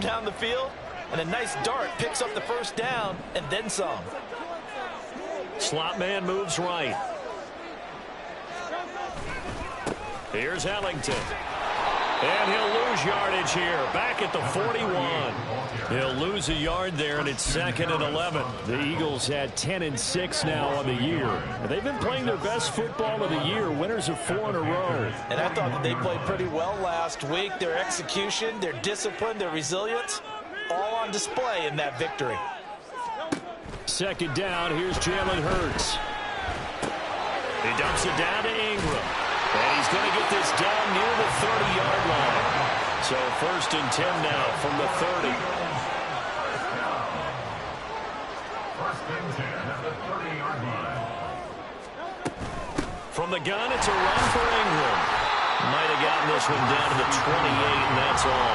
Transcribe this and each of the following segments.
him down the field, and a nice dart picks up the first down and then some. Slot man moves right. Here's Ellington. And he'll lose yardage here. Back at the 41. He'll lose a yard there, and it's 2nd and 11. The Eagles had 10-6 now on the year. They've been playing their best football of the year. Winners of 4 in a row. And I thought that they played pretty well last week. Their execution, their discipline, their resilience, all on display in that victory. 2nd down. Here's Jalen Hurts. He dumps it down to Ingram. And he's going to get this down near the 30-yard line. So 1st and 10 now from the 30. 1st and 10 at the 30-yard line. From the gun, it's a run for Ingram. Might have gotten this one down to the 28, and that's all.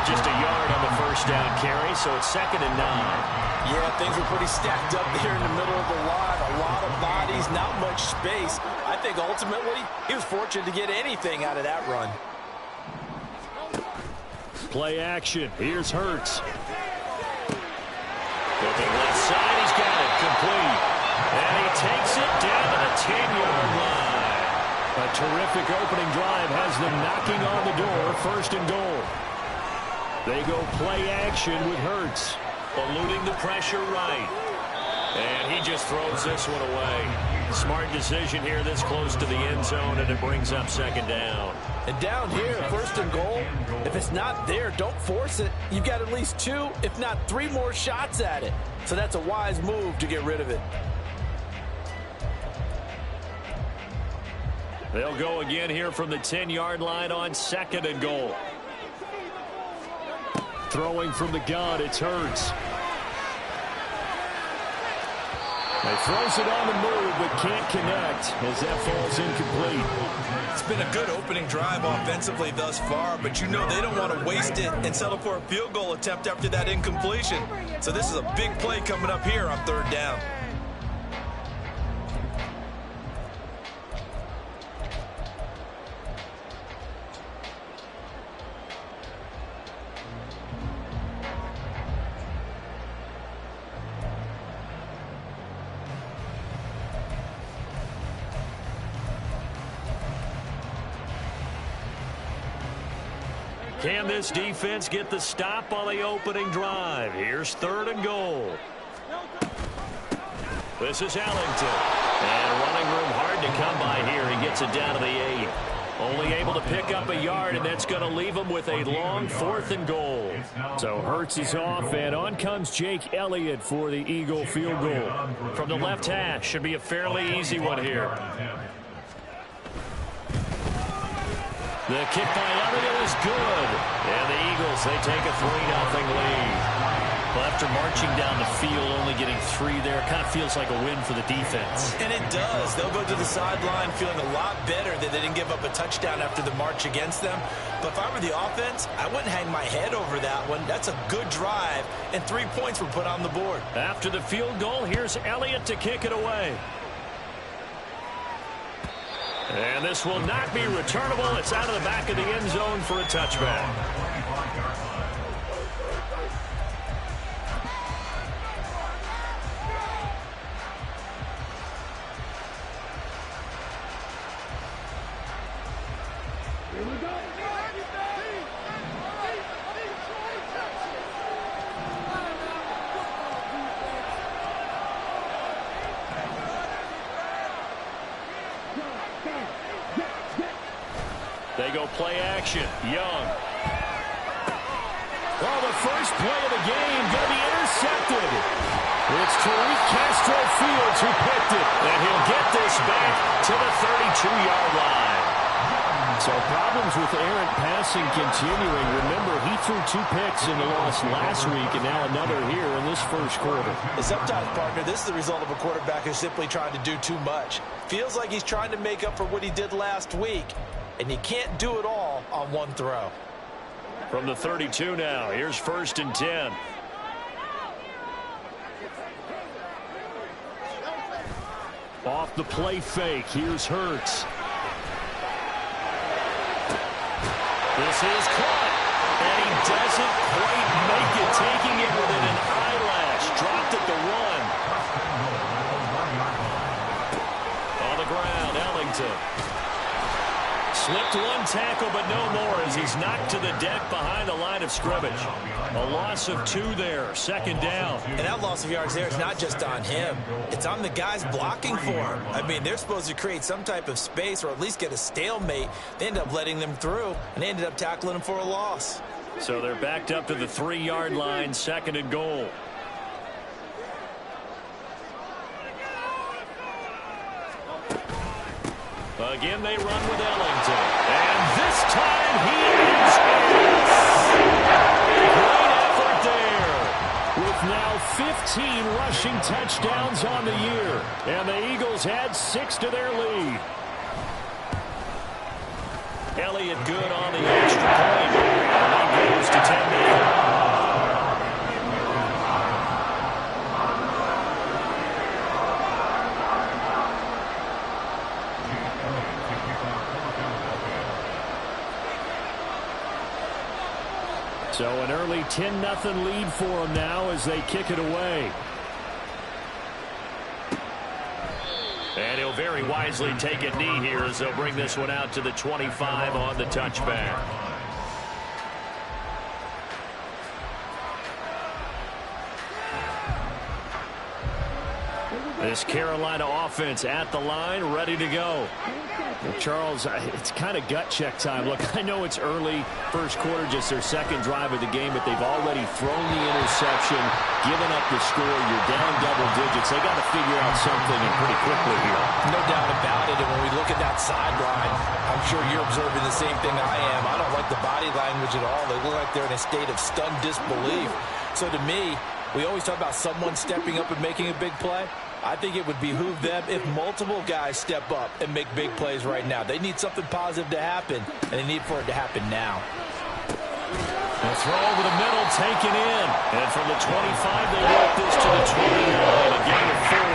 Just a yard on the first down carry, so it's 2nd and 9. Yeah, things were pretty stacked up there in the middle of the line. A lot of bodies, not much space. I think ultimately he was fortunate to get anything out of that run. Play action. Here's Hurts. Looking left side. He's got it. Complete. And he takes it down to the 10-yard line. A terrific opening drive has them knocking on the door. 1st and goal. They go play action with Hurts. Eluding the pressure right. And he just throws this one away. Smart decision here this close to the end zone, and it brings up 2nd down. And down here, 1st and goal, if it's not there, don't force it. You've got at least 2, if not 3 more shots at it. So that's a wise move to get rid of it. They'll go again here from the 10-yard line on 2nd and goal. Throwing from the gun, it's Hurts. He throws it on the move, but can't connect as that falls incomplete. It's been a good opening drive offensively thus far, but you know they don't want to waste it and settle for a field goal attempt after that incompletion. So this is a big play coming up here on 3rd down. Can this defense get the stop on the opening drive? Here's 3rd and goal. This is Ellington. And running room hard to come by here. He gets it down to the 8. Only able to pick up a yard, and that's going to leave him with a long 4th and goal. So Hurts is off, and on comes Jake Elliott for the Eagle field goal. From the left hash, should be a fairly easy one here. The kick by Elliott is good. And the Eagles, they take a 3-0 lead. Well, after marching down the field, only getting 3 there, kind of feels like a win for the defense. And it does. They'll go to the sideline feeling a lot better that they didn't give up a touchdown after the march against them. But if I were the offense, I wouldn't hang my head over that one. That's a good drive, and 3 points were put on the board. After the field goal, here's Elliott to kick it away. And this will not be returnable. It's out of the back of the end zone for a touchback. They go play action. Young. Well, the first play of the game going to be intercepted. It's Tariq Castro Fields who picked it. And he'll get this back to the 32-yard line. So problems with errant passing continuing. Remember, he threw 2 picks in the loss last week, and now another here in this first quarter. Sometimes, partner, this is the result of a quarterback who's simply trying to do too much. Feels like he's trying to make up for what he did last week. And you can't do it all on one throw. From the 32 now, here's 1st and 10. Off the play fake, here's Hurts. This is caught, and he doesn't back to the deck behind the line of scrimmage. A loss of 2 there, 2nd down. And that loss of yards there is not just on him. It's on the guys blocking for him. I mean, they're supposed to create some type of space or at least get a stalemate. They ended up letting them through, and they ended up tackling them for a loss. So they're backed up to the 3-yard line, 2nd and goal. Again, they run with Ellington. And this time he is in. Great effort there. With now 15 rushing touchdowns on the year. And the Eagles had 6 to their lead. Elliott good on the extra point. And he goes to 10-0. So an early 10-0 lead for them now as they kick it away. And he'll very wisely take a knee here as they'll bring this one out to the 25 on the touchback. This Carolina offense at the line, ready to go. Charles, it's kind of gut check time. Look, I know it's early, first quarter, just their 2nd drive of the game, but they've already thrown the interception, given up the score. You're down double digits. They got to figure out something and pretty quickly here. No doubt about it. And when we look at that sideline, I'm sure you're observing the same thing I am. I don't like the body language at all. They look like they're in a state of stunned disbelief. So to me, we always talk about someone stepping up and making a big play. I think it would behoove them if multiple guys step up and make big plays right now. They need something positive to happen, and they need for it to happen now. The throw over the middle, taken in. And from the 25, they work this to the 29, a gain of 4.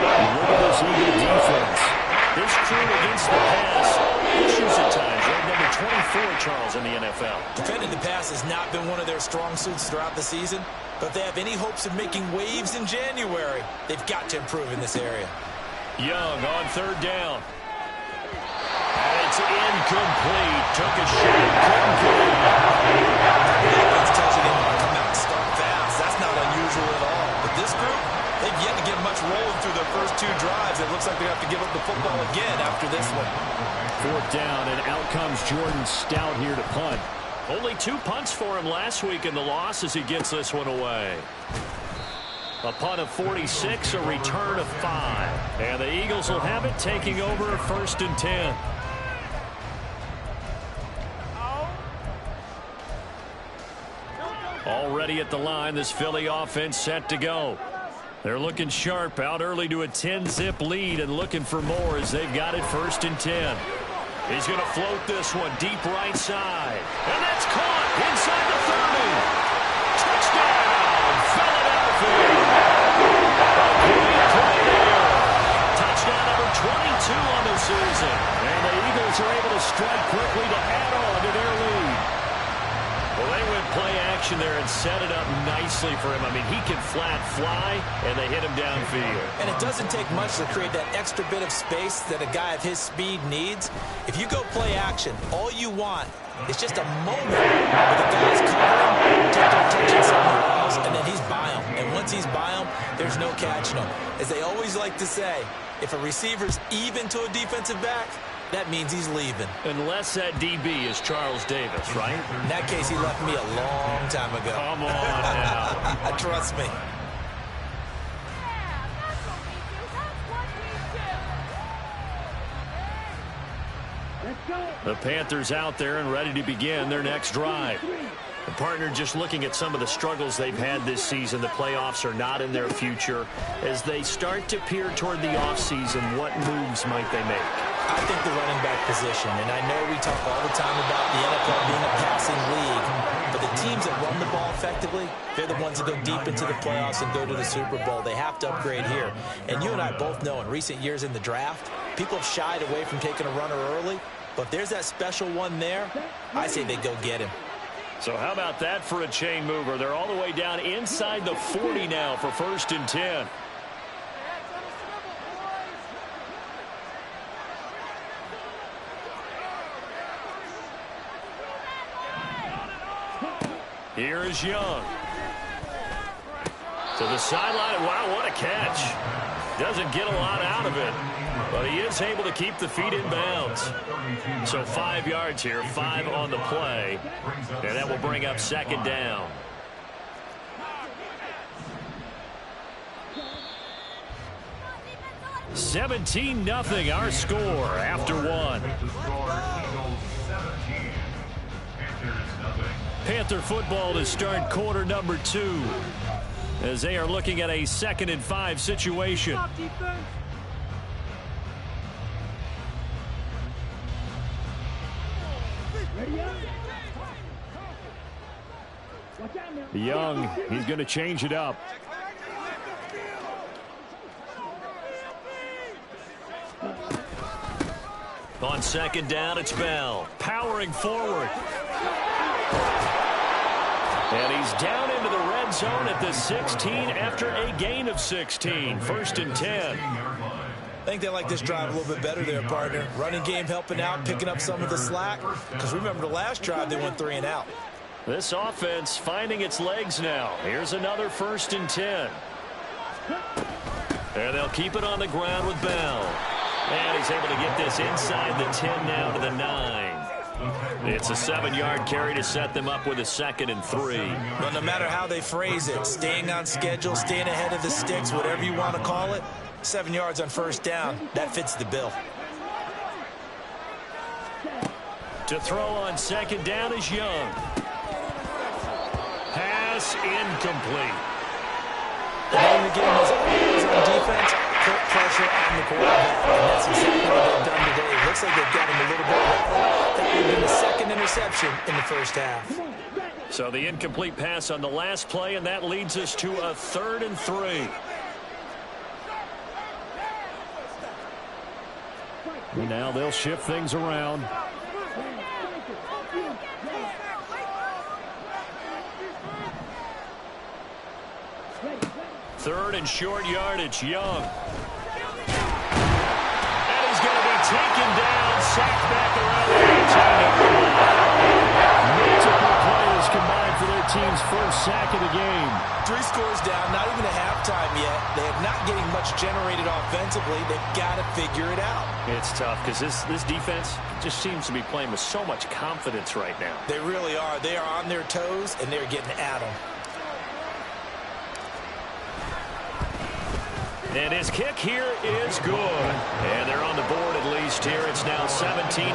Look at this Eagle defense. This crew against the pass, issues at times. Right, number 24, Charles, in the NFL. Defending the pass has not been one of their strong suits throughout the season. But if they have any hopes of making waves in January, they've got to improve in this area. Young on 3rd down. And it's incomplete. Took a shot, couldn't get it. It's touching him to come out and start fast. That's not unusual at all. But this group, they've yet to get much rolling through their first 2 drives. It looks like they have to give up the football again after this one. 4th down, and out comes Jordan Stout here to punt. Only 2 punts for him last week in the loss as he gets this one away. A punt of 46, a return of 5. And the Eagles will have it, taking over 1st and 10. Already at the line, this Philly offense set to go. They're looking sharp, out early to a 10-zip lead and looking for more as they've got it 1st and 10. He's going to float this one deep right side. And that's caught inside the 30. Touchdown, Philadelphia. A great play there. Touchdown number 22 on the season. And the Eagles are able to strike quickly to add on to their lead. Well, they went play action there and set it up nicely for him. I mean, he can flat fly, and they hit him downfield. And it doesn't take much to create that extra bit of space that a guy of his speed needs. If you go play action, all you want is just a moment where the guy's covering, take their attention somewhere else, and then he's by him. And once he's by him, there's no catching him. As they always like to say, if a receiver's even to a defensive back, that means he's leaving. Unless that DB is Charles Davis, right? In that case, he left me a long time ago. Come on now. Trust me. The Panthers out there and ready to begin their next drive. The partner just looking at some of the struggles they've had this season. The playoffs are not in their future. As they start to peer toward the offseason, what moves might they make? I think the running back position, and I know we talk all the time about the NFL being a passing league, but the teams that run the ball effectively, they're the ones that go deep into the playoffs and go to the Super Bowl. They have to upgrade here. And you and I both know in recent years in the draft, people have shied away from taking a runner early, but if there's that special one there, I say they go get him. So how about that for a chain mover? They're all the way down inside the 40 now for 1st and 10. Here is Young. To the sideline. Wow, what a catch. Doesn't get a lot out of it, but he is able to keep the feet in bounds. So 5 yards here, 5 on the play, and that will bring up second down. (17-0) our score after one. Panther football to start quarter number 2 as they are looking at a 2nd and 5 situation. Young, he's going to change it up. On second down, it's Bell. Powering forward. And he's down into the red zone at the 16 after a gain of 16. 1st and 10. I think they like this drive a little bit better there, partner. Running game helping out, picking up some of the slack. Because remember the last drive, they went 3 and out. This offense finding its legs now. Here's another 1st and 10. And they'll keep it on the ground with Bell. And he's able to get this inside the 10 now to the 9. It's a 7-yard carry to set them up with a 2nd and 3. But no matter how they phrase it, staying on schedule, staying ahead of the sticks, whatever you want to call it, 7 yards on 1st down, that fits the bill. To throw on 2nd down is Young. Pass incomplete. The name of the game is on defense, put pressure on the quarterback, and that's exactly what they've done today. It looks like they've got him a little bit rattled. That would have been the 2nd interception in the 1st half. So the incomplete pass on the last play, and that leads us to a 3rd and 3. And now they'll shift things around. Third and short yardage, Young. And he's going to be taken down, sacked back around the edge. Multiple players combined for their team's 1st sack of the game. 3 scores down, not even a halftime yet. They are not getting much generated offensively. They've got to figure it out. It's tough because this defense just seems to be playing with so much confidence right now. They really are. They are on their toes, and they're getting at them. And his kick here is good. And they're on the board at least here. It's now 17-3.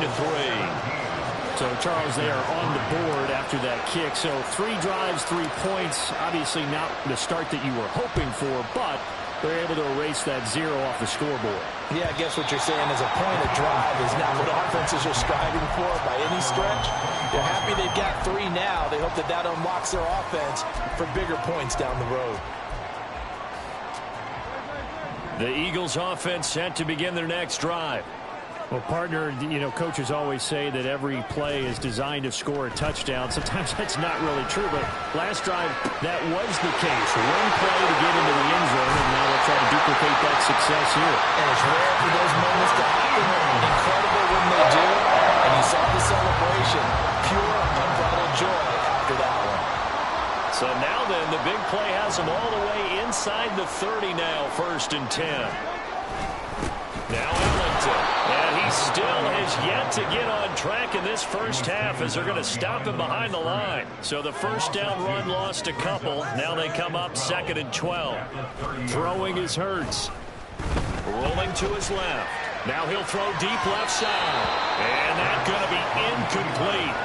So, Charles, they are on the board after that kick. So 3 drives, 3 points. Obviously not the start that you were hoping for, but they're able to erase that 0 off the scoreboard. Yeah, I guess what you're saying is a point of drive is not what offenses are striving for by any stretch. They're happy they've got 3 now. They hope that unlocks their offense for bigger points down the road. The Eagles offense set to begin their next drive. Well, partner, you know, coaches always say that every play is designed to score a touchdown. Sometimes that's not really true, but last drive, that was the case. 1 play to get into the end zone, and now they'll try to duplicate that success here. And it's rare for those moments to happen. Incredible when they do. And you saw the celebration. Pure, unbridled joy after that one. So now then, the big play has them all the way inside the 30 now, 1st and 10. Now Ellington, and he still has yet to get on track in this 1st half as they're going to stop him behind the line. So the 1st down run lost a couple. Now they come up 2nd and 12. Throwing is Hurts. Rolling to his left. Now he'll throw deep left side. And that's going to be incomplete.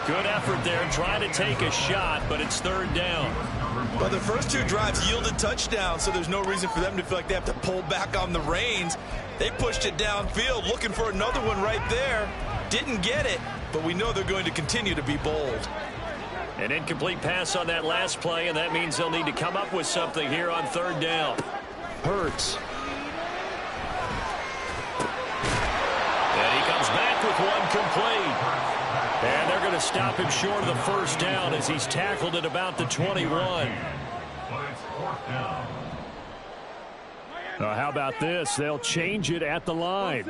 Good effort there, trying to take a shot, but it's 3rd down. Well, the first 2 drives yielded touchdowns, so there's no reason for them to feel like they have to pull back on the reins. They pushed it downfield, looking for another one right there. Didn't get it, but we know they're going to continue to be bold. An incomplete pass on that last play, and that means they'll need to come up with something here on 3rd down. Hurts. And he comes back with 1 complete. And they're going to stop him short of the 1st down as he's tackled at about the 21. How about this? They'll change it at the line.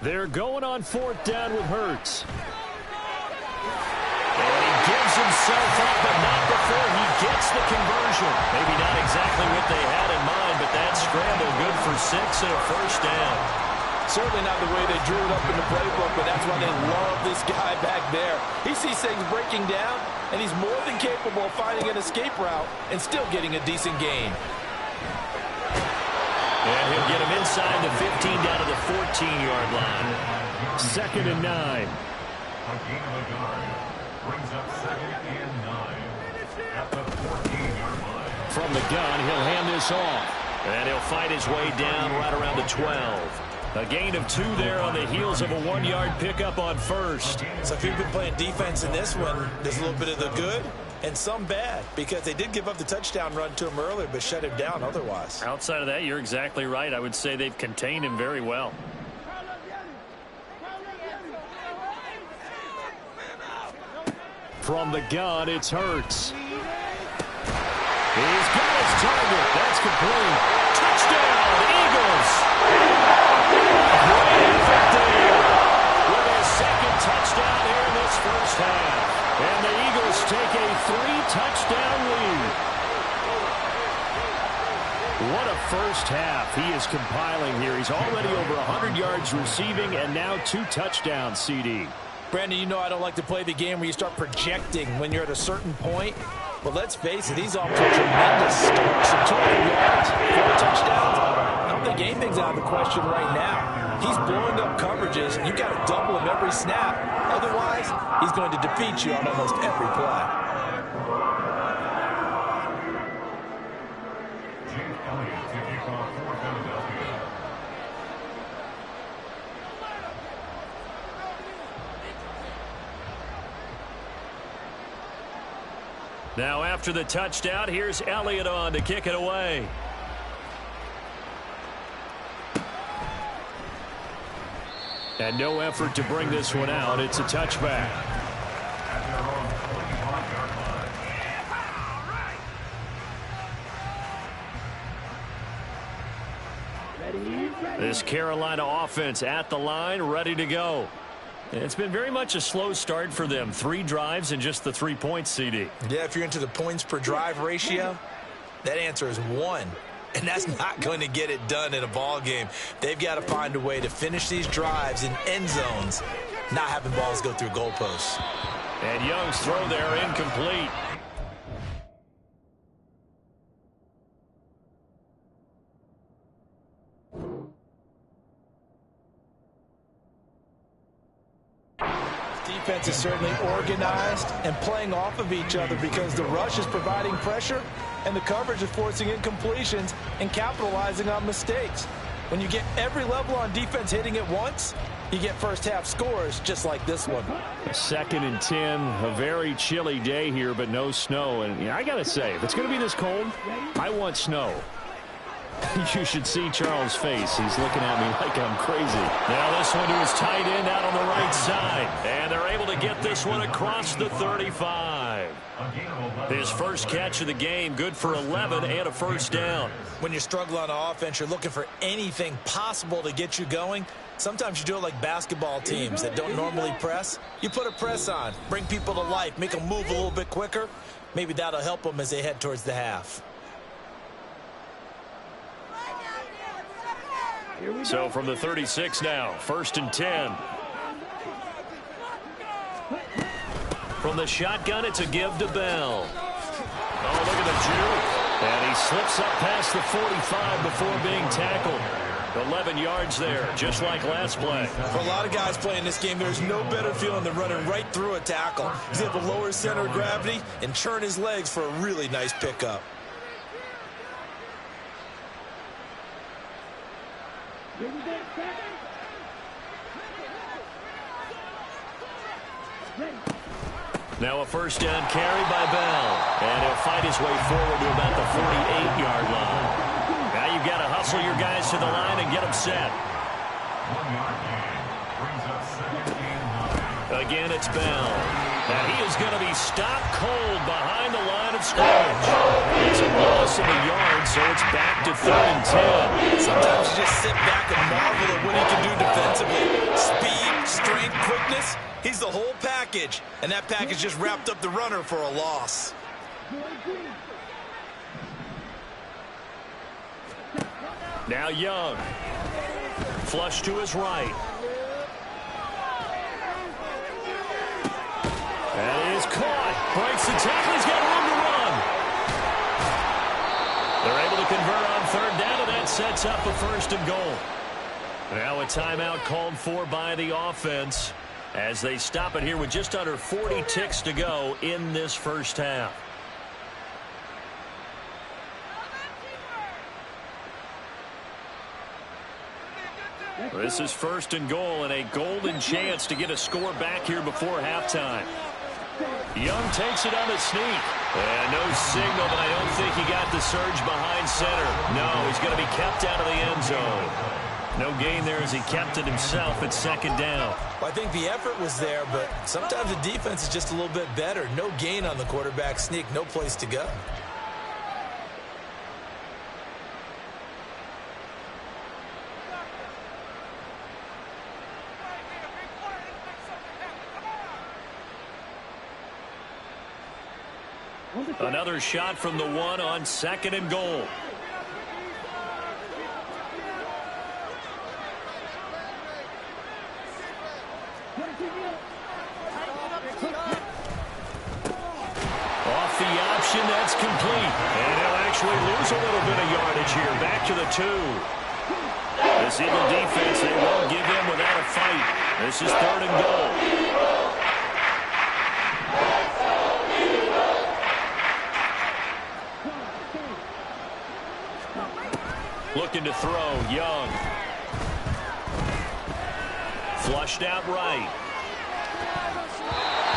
They're going on 4th down with Hurts. And he gives himself up, but not before he gets the conversion. Maybe not exactly what they had in mind, but that scramble good for 6 and a first down. Certainly not the way they drew it up in the playbook, but that's why they love this guy back there. He sees things breaking down, and he's more than capable of finding an escape route and still getting a decent gain. And he'll get him inside the 15 down to the 14-yard line. 2nd and 9. A gain of a yard. Brings up 2nd and 9. At the 14-yard line. From the gun, he'll hand this off. And he'll fight his way down right around the 12. A gain of 2 there on the heels of a 1-yard pickup on first. So if you've been playing defense in this one, there's a little bit of the good and some bad, because they did give up the touchdown run to him earlier, but shut him down otherwise. Outside of that, you're exactly right. I would say they've contained him very well. From the gun, it's Hurts. He's got his target. That's complete. Touchdown, Eagles! Great effort there with his 2nd touchdown here in this first half. And the Eagles take a 3-touchdown lead. What a first half he is compiling here. He's already over 100 yards receiving and now 2 touchdowns, CD. Brandon, you know I don't like to play the game where you start projecting when you're at a certain point. But let's face it, he's off to a tremendous start. So 200 yards, 4 touchdowns. I don't think anything's out of the question right now. He's blowing up coverages. You got to double him every snap. Otherwise, he's going to defeat you on almost every play. Jake Elliott to kick off for Philadelphia. Now after the touchdown, here's Elliott on to kick it away. And no effort to bring this one out. It's a touchback. At their own 25-yard line. This Carolina offense at the line, ready to go. It's been very much a slow start for them. 3 drives and just the 3 points, CD. Yeah, if you're into the points per drive ratio, that answer is 1. And that's not going to get it done in a ball game. They've got to find a way to finish these drives in end zones, not having balls go through goalposts. And Young's throw there incomplete. Defense is certainly organized and playing off of each other because the rush is providing pressure and the coverage is forcing incompletions and capitalizing on mistakes. When you get every level on defense hitting at once, you get first half scores just like this one. 2nd and 10, a very chilly day here, but no snow. And I got to say, if it's going to be this cold, I want snow. You should see Charles' face. He's looking at me like I'm crazy. Now this one to his tight end out on the right side. And they're able to get this one across the 35. His first catch of the game, good for 11 and a first down. When you struggle on offense, you're looking for anything possible to get you going. Sometimes you do it like basketball teams that don't normally press. You put a press on, bring people to life, make them move a little bit quicker. Maybe that'll help them as they head towards the half. So from the 36 now, 1st and 10. From the shotgun, it's a give to Bell. Oh, look at the juke. And he slips up past the 45 before being tackled. 11 yards there, just like last play. For a lot of guys playing this game, there's no better feeling than running right through a tackle. He's able to lower his center of gravity and churn his legs for a really nice pickup. Now a first down carry by Bell. And he'll fight his way forward to about the 48-yard line. Now you've got to hustle your guys to the line and get them set. 1-yard gain. Brings up 2nd and 9. Again, it's Bell. Now he is going to be stopped cold behind the line of scrimmage. It's a loss of a yard, so it's back to 3rd and 10. Sometimes you just sit back and marvel at what he can do defensively. Speed, strength, quickness, he's the whole package. And that package just wrapped up the runner for a loss. Now Young. Flush to his right. That is caught. Breaks the tackle. He's got room to run. They're able to convert on third down, and that sets up a first and goal. Now a timeout called for by the offense as they stop it here with just under 40 ticks to go in this first half. This is first and goal and a golden chance to get a score back here before halftime. Young takes it on a sneak. And no signal, but I don't think he got the surge behind center. No, he's going to be kept out of the end zone. No gain there as he kept it himself at second down. Well, I think the effort was there, but sometimes the defense is just a little bit better. No gain on the quarterback sneak, no place to go. Another shot from the one on second and goal. Off the option, that's complete. And he'll actually lose a little bit of yardage here. Back to the 2. This Eagle defense, they won't give in without a fight. This is third and goal. Looking to throw, Young. Flushed out right.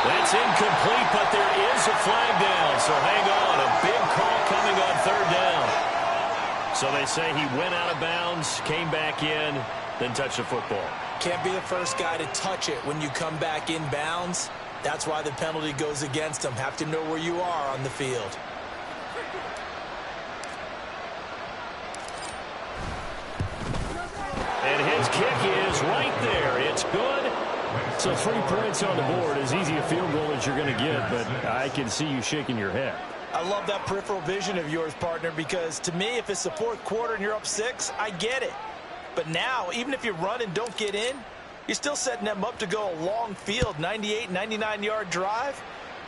That's incomplete, but there is a flag down. So hang on, a big call coming on third down. So they say he went out of bounds, came back in, then touched the football. Can't be the first guy to touch it when you come back in bounds. That's why the penalty goes against him. Have to know where you are on the field. And his kick is right there. It's good. So 3 points on the board, as easy a field goal as you're going to get, but I can see you shaking your head. I love that peripheral vision of yours, partner, because to me, if it's the fourth quarter and you're up 6, I get it. But now, even if you run and don't get in, you're still setting them up to go a long field, 98, 99-yard drive.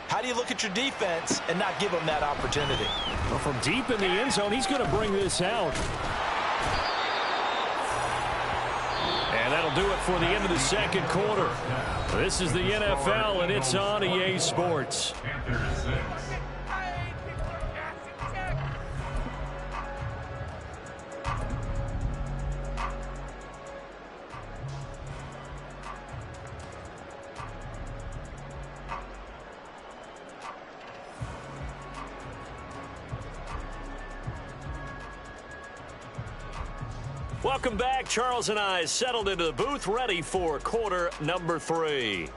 How do you look at your defense and not give them that opportunity? Well, from deep in the end zone, he's going to bring this out. And that'll do it for the end of the second quarter. This is the NFL, and it's on EA Sports. Panthers 6. Welcome back. Charles and I settled into the booth, ready for quarter number 3.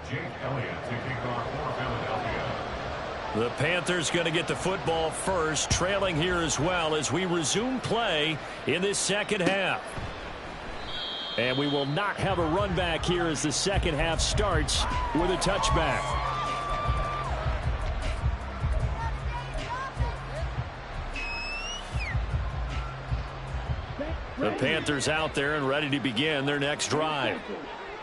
Jake Elliott to kick off for Philadelphia. The Panthers going to get the football first, trailing here as well as we resume play in this second half. And we will not have a run back here as the second half starts with a touchback. The Panthers out there and ready to begin their next drive.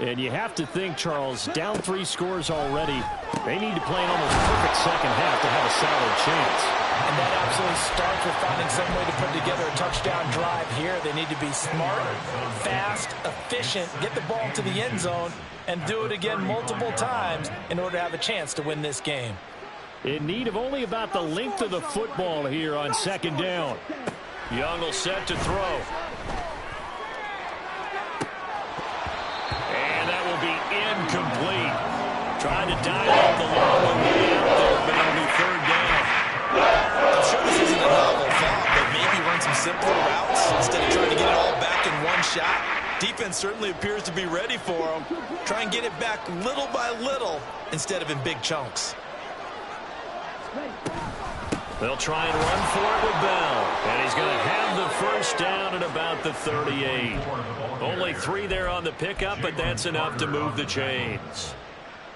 And you have to think, Charles, down 3 scores already. They need to play an almost perfect second half to have a solid chance. And that absolutely starts with finding some way to put together a touchdown drive here. They need to be smart, fast, efficient, get the ball to the end zone, and do it again multiple times in order to have a chance to win this game. In need of only about the length of the football here on second down. Young will set to throw. And that will be incomplete. Trying to dive up the long way out there, but it'll be third down. I'm sure this isn't a novel thought, but maybe run some simpler routes instead of trying to get it all back in one shot. Defense certainly appears to be ready for them. Try and get it back little by little instead of in big chunks. They'll try and run for it with Bell. And he's going to have the first down at about the 38. Only 3 there on the pickup, but that's enough to move the chains.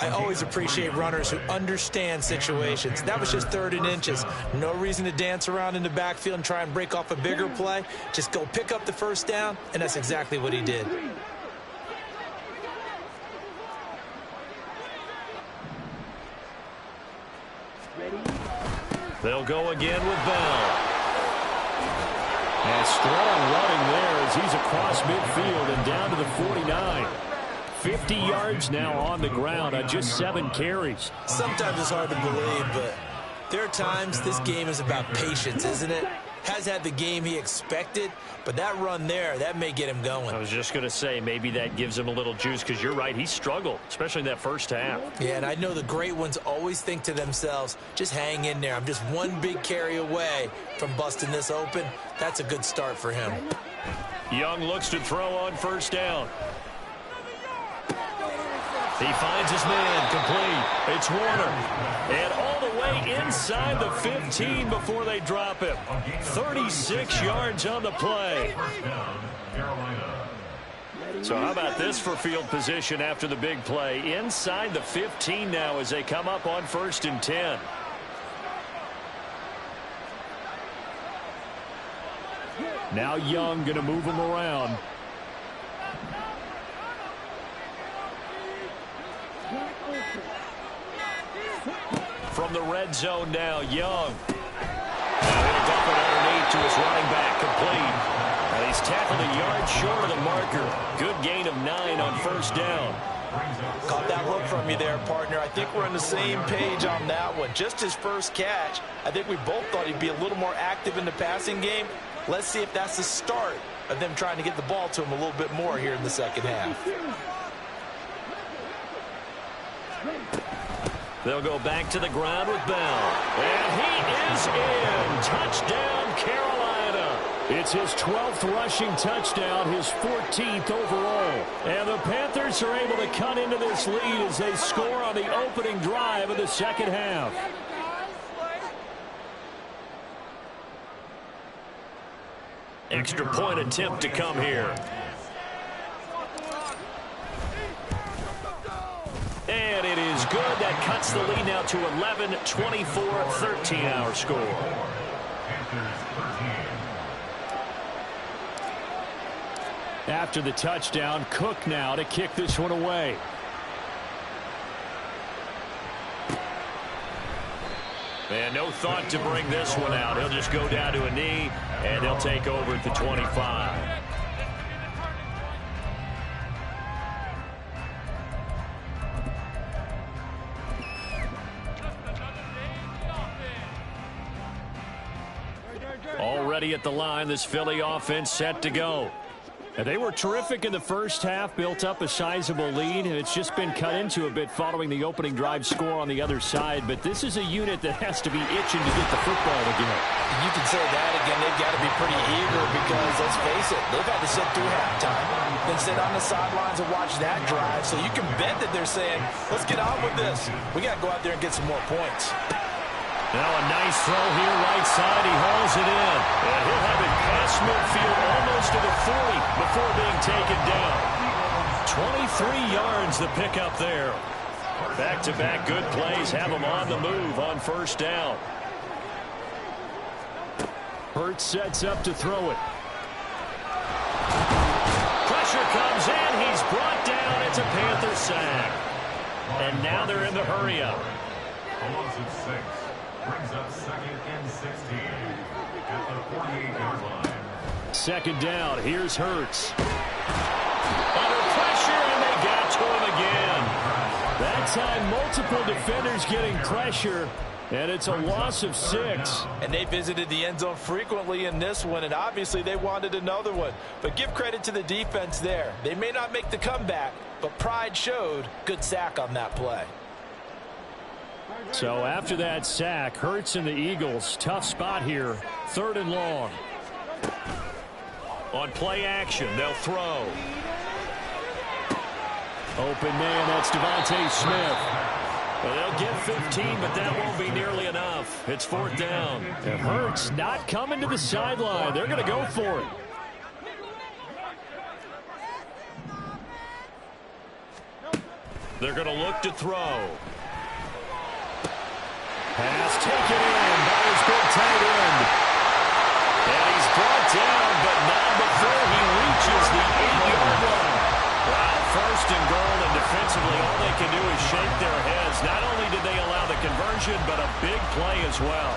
I always appreciate runners who understand situations. That was just 3rd and inches. No reason to dance around in the backfield and try and break off a bigger play. Just go pick up the first down, and that's exactly what he did. They'll go again with Bell. And strong running there as he's across midfield and down to the 49. 50 yards now on the ground on just 7 carries. Sometimes it's hard to believe, but there are times this game is about patience, isn't it? Has had the game he expected, but that run there, that may get him going. I was just going to say, maybe that gives him a little juice, because you're right, he struggled, especially in that first half. Yeah, and I know the great ones always think to themselves, just hang in there. I'm just one big carry away from busting this open. That's a good start for him. Young looks to throw on first down. He finds his man, complete. It's Warner. And all the way inside the 15 before they drop him. 36 yards on the play. So how about this for field position after the big play? Inside the 15 now as they come up on 1st and 10. Now Young going to move him around. From the red zone now, Young. Now he'll dump it underneath to his running back, complete. And he's tackled a yard short of the marker. Good gain of 9 on first down. Caught that look from you there, partner. I think we're on the same page on that one. Just his first catch, I think we both thought he'd be a little more active in the passing game. Let's see if that's the start of them trying to get the ball to him a little bit more here in the second half. They'll go back to the ground with Bell. And he is in. Touchdown, Carolina. It's his 12th rushing touchdown, his 14th overall. And the Panthers are able to cut into this lead as they score on the opening drive of the second half. Extra point attempt to come here. And it is good. That cuts the lead now to 11, 24, 13 our score. After the touchdown, Cook now to kick this one away. And no thought to bring this one out. He'll just go down to a knee, and he'll take over at the 25. Already at the line, this Philly offense set to go. And they were terrific in the first half, built up a sizable lead, and it's just been cut into a bit following the opening drive score on the other side. But this is a unit that has to be itching to get the football again. You can say that again. They've got to be pretty eager because, let's face it, they've had to sit through halftime, then sit on the sidelines and watch that drive. So you can bet that they're saying, let's get on with this. We got to go out there and get some more points. Now a nice throw here, right side. He hauls it in. And he'll have it past midfield almost to the 40 before being taken down. 23 yards the pickup there. Back-to-back good plays have him on the move on first down. Hurts sets up to throw it. Pressure comes in. He's brought down. It's a Panther sack. And now they're in the hurry-up. A loss of 6. Brings up 2nd and 16 at the 48-yard line. Second down. Here's Hurts. Under pressure, and they got to him again. That time, multiple defenders getting pressure, and it's a loss of 6. And they visited the end zone frequently in this one, and obviously they wanted another one. But give credit to the defense there. They may not make the comeback, but pride showed. Good sack on that play. So after that sack, Hurts and the Eagles, tough spot here. 3rd and long. On play action, they'll throw. Open man, that's Devontae Smith. Well, they'll get 15, but that won't be nearly enough. It's 4th down. It hurts not coming to the sideline. They're going to go for it. They're going to look to throw. Pass taken in by his big tight end. And he's brought down, but not before he reaches the 8-yard line. Wow, 1st and goal, and defensively all they can do is shake their heads. Not only did they allow the conversion, but a big play as well.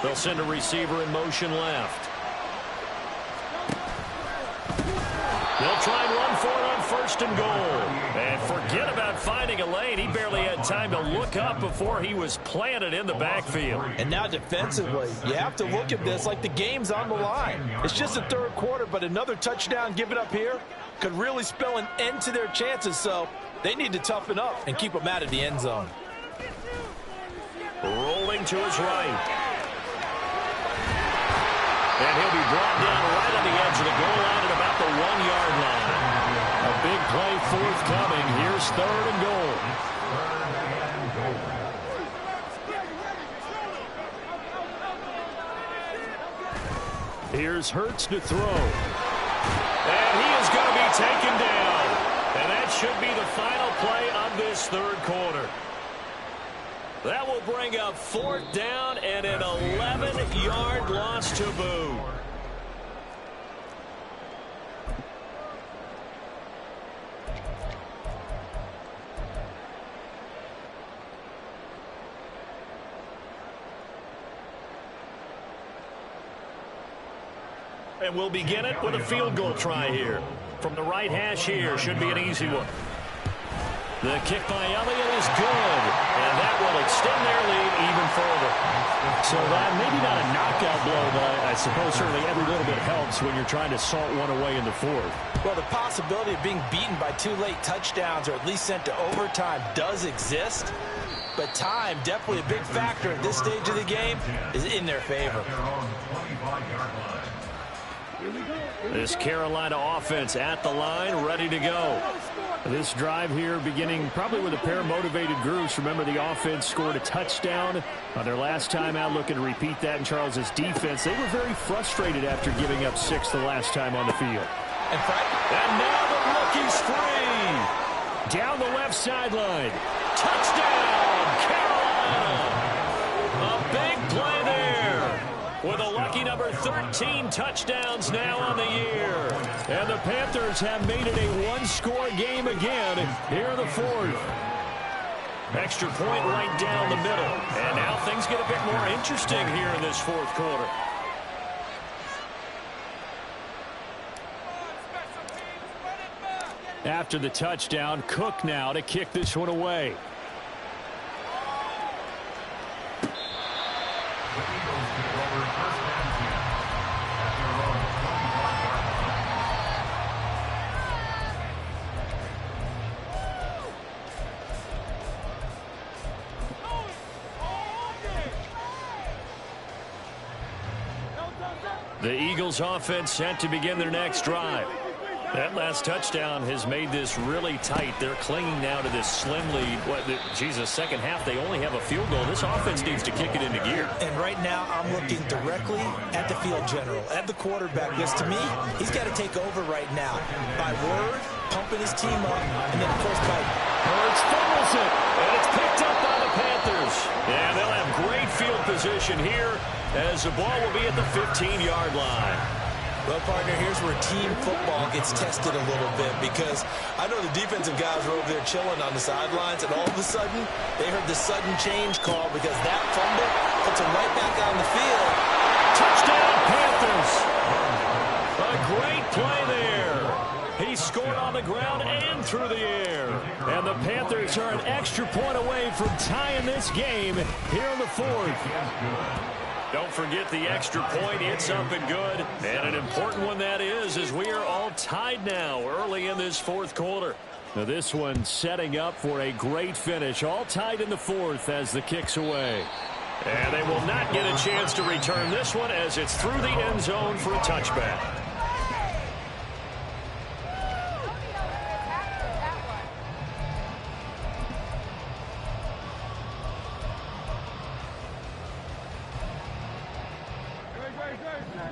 They'll send a receiver in motion left. They'll try and run for it on 1st and goal. And forget about finding a lane. He barely had time to look up before he was planted in the backfield. And now defensively, you have to look at this like the game's on the line. It's just the 3rd quarter, but another touchdown given up here could really spell an end to their chances. So they need to toughen up and keep them out of the end zone. Rolling to his right. And he'll be brought down right on the edge of the goal line at about the 1-yard line. A big play forthcoming. Here's 3rd and goal. Here's Hurts to throw. And he is going to be taken down. And that should be the final play of this 3rd quarter. That will bring up 4th down and an 11-yard loss to boot. And we'll begin it with a field goal try here. From the right hash here, should be an easy one. The kick by Elliott is good, and that will extend their lead even further. So that maybe not a knockout blow, but I suppose certainly every little bit helps when you're trying to salt one away in the 4th. Well, the possibility of being beaten by 2 late touchdowns or at least sent to overtime does exist, but time, definitely a big factor at this stage of the game, is in their favor. This Carolina offense at the line, ready to go. This drive here beginning probably with a pair of motivated groups. Remember, the offense scored a touchdown on their last time out, looking to repeat that in Charles's defense. They were very frustrated after giving up 6 the last time on the field. And now the rookie's free. Down the left sideline. Touchdown, Carolina. A big play there. With a lucky number 13 touchdowns now on the year. And the Panthers have made it a one-score game again here in the 4th. Extra point right down the middle. And now things get a bit more interesting here in this 4th quarter. After the touchdown, Cook now to kick this one away. The Eagles offense set to begin their next drive. That last touchdown has made this really tight. They're clinging now to this slim lead. Second half, they only have a field goal. This offense needs to kick it into gear. And right now, I'm looking directly at the field general, at the quarterback, because to me, he's got to take over right now. By word, pumping his team up, and then, of course, by Hurts fumbles it, and it's picked up by the Panthers. And they'll have great field position here as the ball will be at the 15-yard line. Well, partner, here's where team football gets tested a little bit, because I know the defensive guys were over there chilling on the sidelines, and all of a sudden, they heard the sudden change call because that fumble puts them right back on the field. Touchdown, Panthers! A great play there. He scored on the ground and through the air. And the Panthers are an extra point away from tying this game here in the 4th. Don't forget the extra point. It's up and good. And an important one that is, as we are all tied now early in this 4th quarter. Now this one setting up for a great finish. All tied in the 4th as the kick's away. And they will not get a chance to return this one as it's through the end zone for a touchback.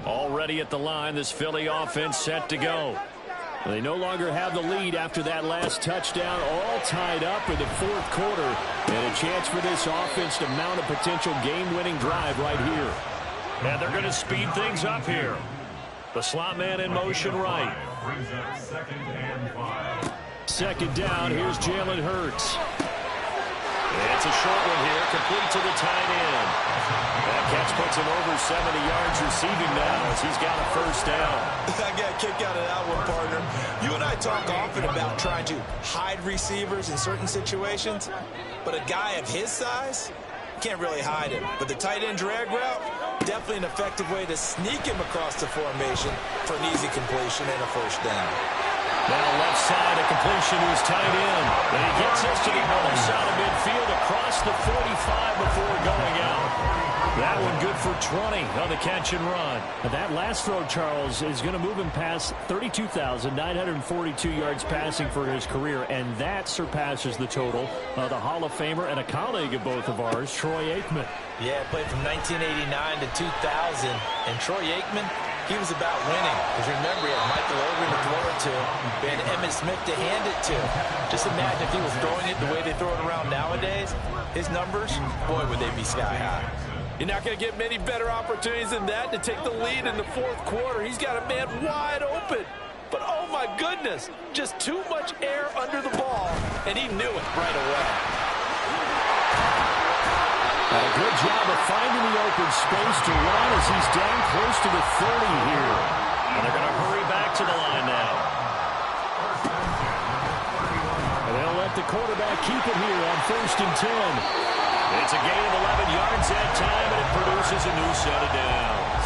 Already at the line, this Philly offense set to go. They no longer have the lead after that last touchdown, all tied up in the fourth quarter. And a chance for this offense to mount a potential game-winning drive right here. And they're going to speed things up here. The slot man in motion right. Brings up 2nd and 5. Second down, here's Jalen Hurts. It's a short one here, complete to the tight end. That catch puts him over 70 yards receiving now as he's got a first down. I got a kick out of that one, partner. You and I talk often about trying to hide receivers in certain situations, but a guy of his size can't really hide him. But the tight end drag route, definitely an effective way to sneak him across the formation for an easy completion and a first down. Now left side, a completion to his tight end. And he gets us to the other side of midfield across the 45 before going out. That one good for 20 on the catch and run. And that last throw, Charles, is going to move him past 32,942 yards passing for his career, and that surpasses the total of the Hall of Famer and a colleague of both of ours, Troy Aikman. Yeah, played from 1989 to 2000, and Troy Aikman, he was about winning. Because remember, he had Michael Irvin to throw it to, and Emmitt Smith to hand it to. Just imagine if he was throwing it the way they throw it around nowadays. His numbers, boy, would they be sky high. You're not going to get many better opportunities than that to take the lead in the fourth quarter. He's got a man wide open. But, oh, my goodness, just too much air under the ball, and he knew it right away. A good job of finding the open space to run as he's down close to the 30 here. And they're going to hurry back to the line now. And they'll let the quarterback keep it here on 1st and 10. It's a gain of 11 yards that time, and it produces a new set of downs.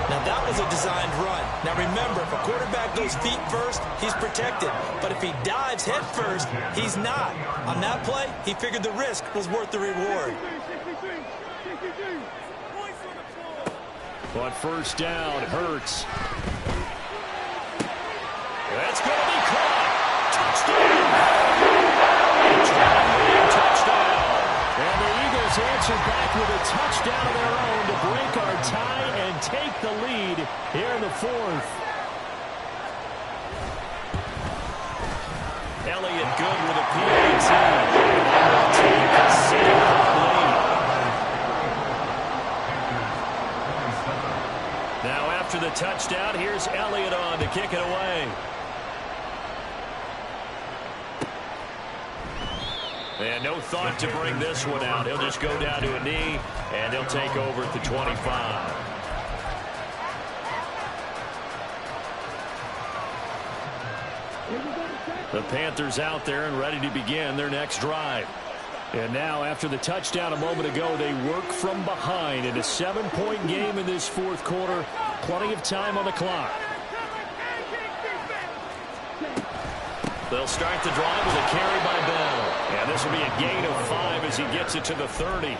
Now, that was a designed run. Now, remember, if a quarterback goes feet first, he's protected. But if he dives head first, he's not. On that play, he figured the risk was worth the reward. But first down, Hurts. That's going to be caught. Touchdown! Touchdown! And the Eagles answer back with a touchdown of their own to break our tie and take the lead here in the fourth. Elliott good with a PAT. Take a 7-point lead. Now after the touchdown, here's Elliott on to kick it away. And no thought to bring this one out. He'll just go down to a knee, and he'll take over at the 25. The Panthers out there and ready to begin their next drive. And now, after the touchdown a moment ago, they work from behind in a 7-point game in this fourth quarter. Plenty of time on the clock. They'll start the drive with a carry by Bell. And this will be a gain of 5 as he gets it to the 30.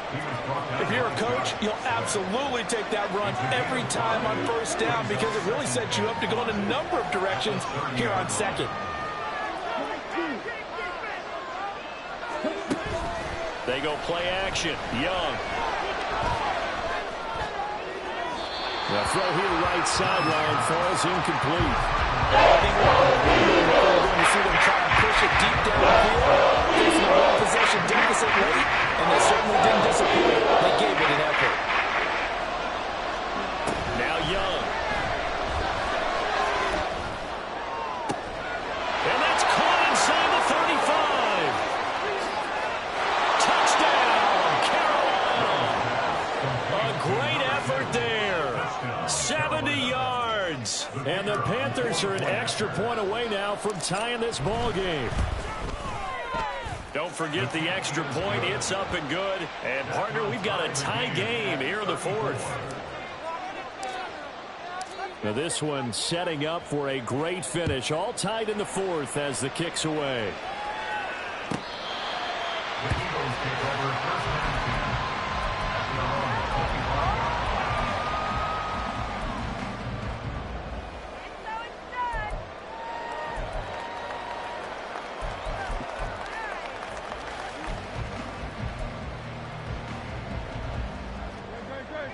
If you're a coach, you'll absolutely take that run every time on first down because it really sets you up to go in a number of directions here on second. They go play action. Young. The throw here right sideline falls incomplete. I think we're going to see them try and push it deep down the field. Facing a one-possession deficit late, and they certainly didn't disappoint. They gave it an effort. Now Young. And that's caught inside the 35. Touchdown, Carolina. A great effort there. 70 yards. And the Panthers are an extra point away now from tying this ball game. Don't forget the extra point. It's up and good. And, partner, we've got a tie game here in the fourth. Now this one setting up for a great finish. All tied in the fourth as the kick's away. The Eagles take over 1st and 10.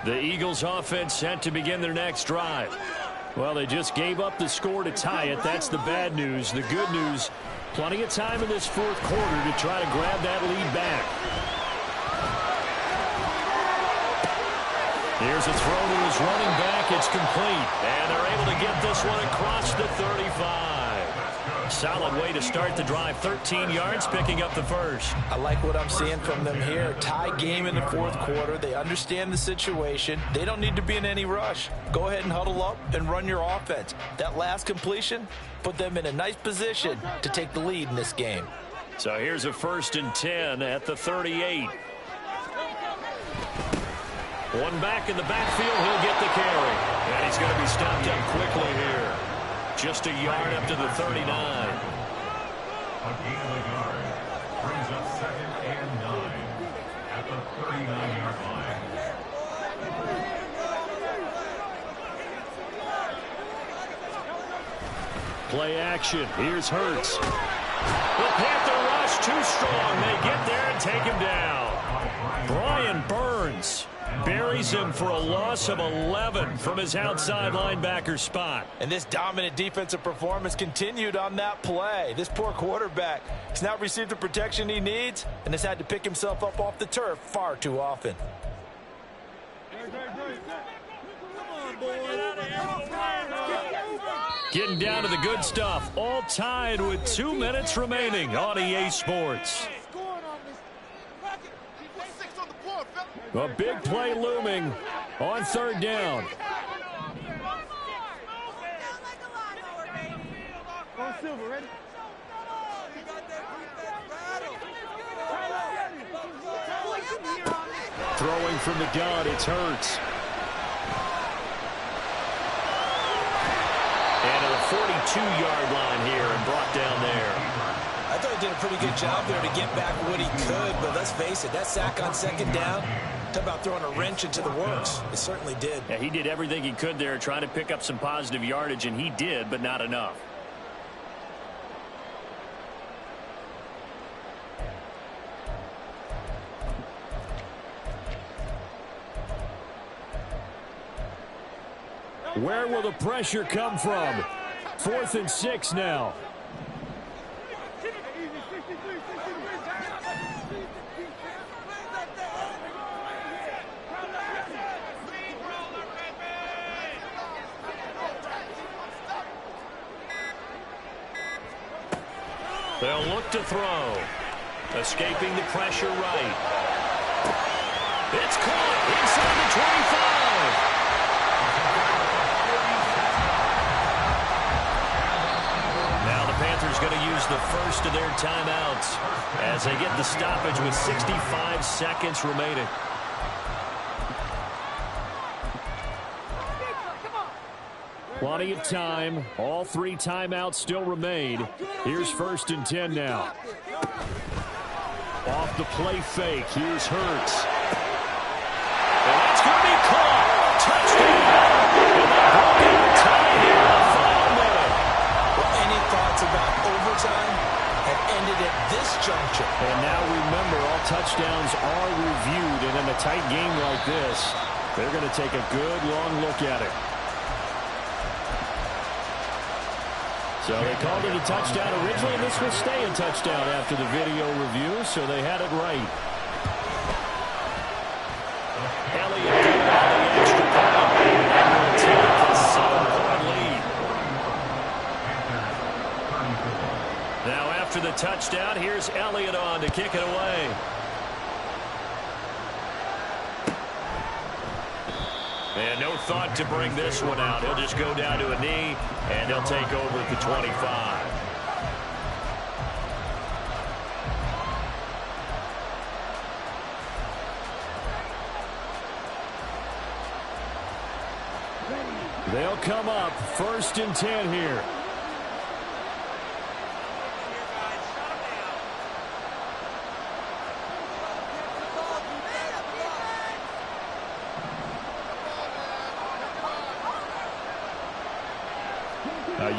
The Eagles offense set to begin their next drive. Well, they just gave up the score to tie it. That's the bad news. The good news, plenty of time in this fourth quarter to try to grab that lead back. Here's a throw to his running back. It's complete. And they're able to get this one across the 35. Solid way to start the drive. 13 yards, picking up the first. I like what I'm seeing from them here. Tie game in the fourth quarter. They understand the situation. They don't need to be in any rush. Go ahead and huddle up and run your offense. That last completion put them in a nice position to take the lead in this game. So here's a 1st and 10 at the 38. One back in the backfield. He'll get the carry. And he's going to be stopped up quickly here. Just a yard up to the 39. A gain of a yard. Brings up 2nd and 9 at the 39-yard line. Play action. Here's Hurts. The Panther rush too strong. They get there and take him down. Brian Burns buries him for a loss of 11 from his outside linebacker spot. And this dominant defensive performance continued on that play. This poor quarterback has not received the protection he needs and has had to pick himself up off the turf far too often. Getting down to the good stuff. All tied with 2 minutes remaining on EA Sports. A big play looming on 3rd down. Throwing from the gun, it's Hurts. And a 42-yard line here and brought down there. I thought he did a pretty good job there to get back what he could, but let's face it, that sack on 2nd down, talk about throwing a wrench into the works. It certainly did. Yeah, he did everything he could there, trying to pick up some positive yardage, and he did, but not enough. Where will the pressure come from? 4th and 6 now. They'll look to throw. Escaping the pressure right. It's caught inside the 25. Now the Panthers going to use the first of their timeouts as they get the stoppage with 65 seconds remaining. Plenty of time. All 3 timeouts still remain. Here's 1st and 10 now. Off the play fake. Here's Hurts. And that's going to be caught. Touchdown. And they broke it to tie here in the final minute. Well, any thoughts about overtime have ended at this juncture. And now remember, all touchdowns are reviewed. And in a tight game like this, they're going to take a good long look at it. So they called it a touchdown originally, and this will stay a touchdown after the video review, so they had it right. Elliott did all the extra point, and will take the 7-point lead. Now after the touchdown, here's Elliott on to kick it away. And no thought to bring this one out. He'll just go down to a knee, and he'll take over at the 25. They'll come up 1st and 10 here.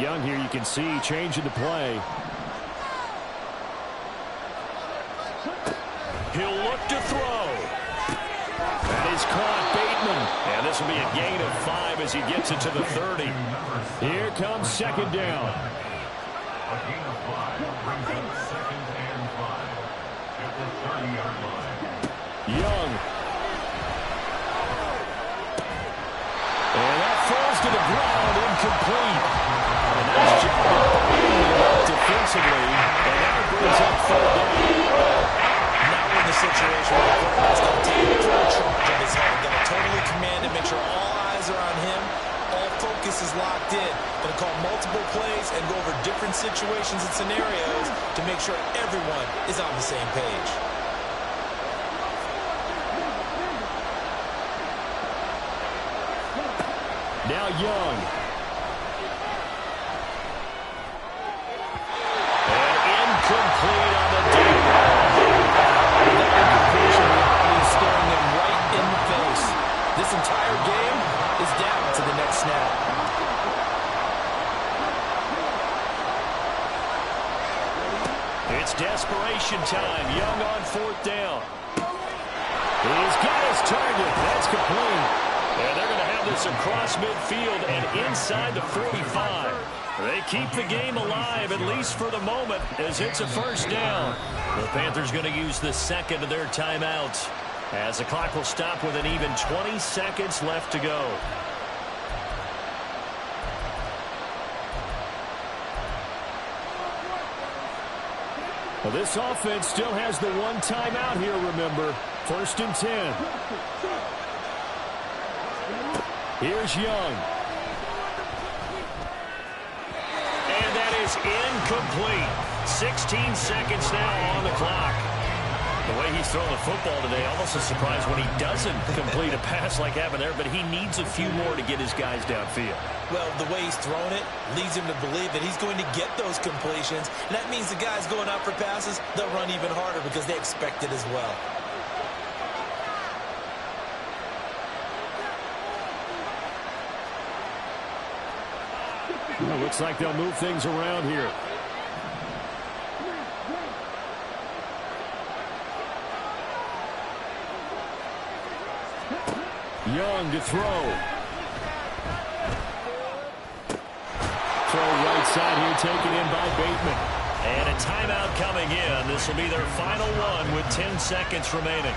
Young here, you can see, changing the play. He'll look to throw. That is caught. Bateman And this will be a gain of 5 as he gets it to the 30. Here comes second down. A gain of 5 brings up 2nd and 5 at the 30-yard line. Young. And that falls to the ground, incomplete. A nice job defensively, and now it brings up 3rd down. Now we're in the situation where the quarterback's going to take full charge of his head. Going to totally command it, make sure all eyes are on him. All focus is locked in. Going to call multiple plays and go over different situations and scenarios to make sure everyone is on the same page. Now Young. And incomplete on the deep. That incompletion is staring him right in the face. This entire game is down to the next snap. It's desperation time. Young on 4th down. He's got his target. That's complete. And they're going to have this across midfield and inside the 45. They keep the game alive, at least for the moment, as it's a 1st down. The Panthers going to use the 2nd of their timeouts, as the clock will stop with an even 20 seconds left to go. Well, this offense still has the one timeout here, remember. 1st and 10. Here's Young. And that is incomplete. 16 seconds now on the clock. The way he's throwing the football today, almost a surprise when he doesn't complete a pass like happened there, but he needs a few more to get his guys downfield. Well, the way he's thrown it leads him to believe that he's going to get those completions. And that means the guys going out for passes, they'll run even harder because they expect it as well. Well, looks like they'll move things around here. Young to throw. Throw right side here, taken in by Bateman. And a timeout coming in. This will be their final one with 10 seconds remaining.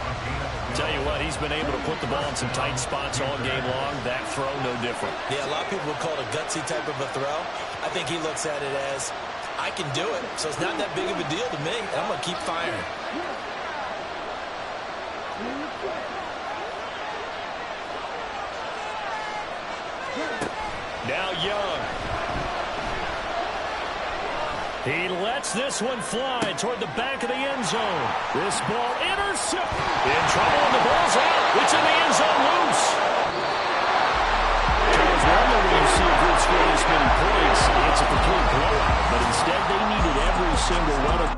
Tell you what, he's been able to put the ball in some tight spots all game long. That throw, no different. Yeah, a lot of people would call it a gutsy type of a throw. I think he looks at it as, I can do it, so it's not that big of a deal to me, and I'm going to keep firing. Now Young. He lets this one fly toward the back of the end zone. This ball intercepted. In trouble, and the ball's out. It's in the end zone, loose. Charles, normally when you see a group score this many points, it's a complete blowout. But instead, they needed every single one of